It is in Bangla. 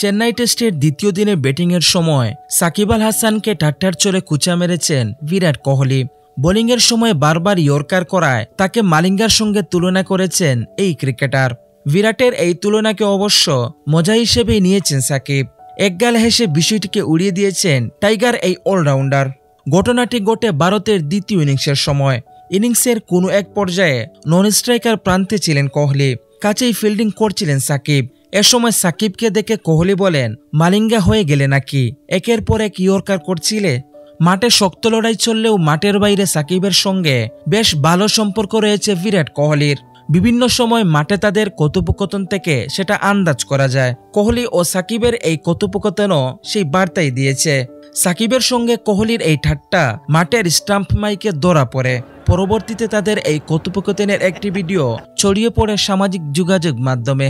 চেন্নাই টেস্টের দ্বিতীয় দিনে ব্যাটিংয়ের সময় সাকিব আল হাসানকে ঠাট্টার চলে কুচা মেরেছেন বিরাট কোহলি। বোলিংয়ের সময় বারবার ইয়র্কার করায় তাকে মালিঙ্গার সঙ্গে তুলনা করেছেন এই ক্রিকেটার। বিরাটের এই তুলনাকে অবশ্য মজা হিসেবেই নিয়েছেন সাকিব। একগাল হেসে বিষয়টিকে উড়িয়ে দিয়েছেন টাইগার এই অলরাউন্ডার। ঘটনাটি ঘটে ভারতের দ্বিতীয় ইনিংসের সময়। ইনিংসের কোনো এক পর্যায়ে নন স্ট্রাইকার প্রান্তে ছিলেন কোহলি, কাছেই ফিল্ডিং করছিলেন সাকিব। এ সময় সাকিবকে দেখে কোহলি বলেন, মালিঙ্গা হয়ে গেলে নাকি, একের পর এক ইয়র্কার করছিলে। মাঠে শক্ত লড়াই চললেও মাঠের বাইরে সাকিবের সঙ্গে বেশ ভালো সম্পর্ক রয়েছে বিরাট কোহলির। বিভিন্ন সময় মাঠে তাদের কথোপকথন থেকে সেটা আন্দাজ করা যায়। কোহলি ও সাকিবের এই কথোপকথনও সেই বার্তাই দিয়েছে। সাকিবের সঙ্গে কোহলির এই ঠাট্টা মাঠের স্টাম্প মাইকে ধরা পড়ে। পরবর্তীতে তাদের এই কথোপকথনের একটি ভিডিও ছড়িয়ে পড়ে সামাজিক যোগাযোগ মাধ্যমে।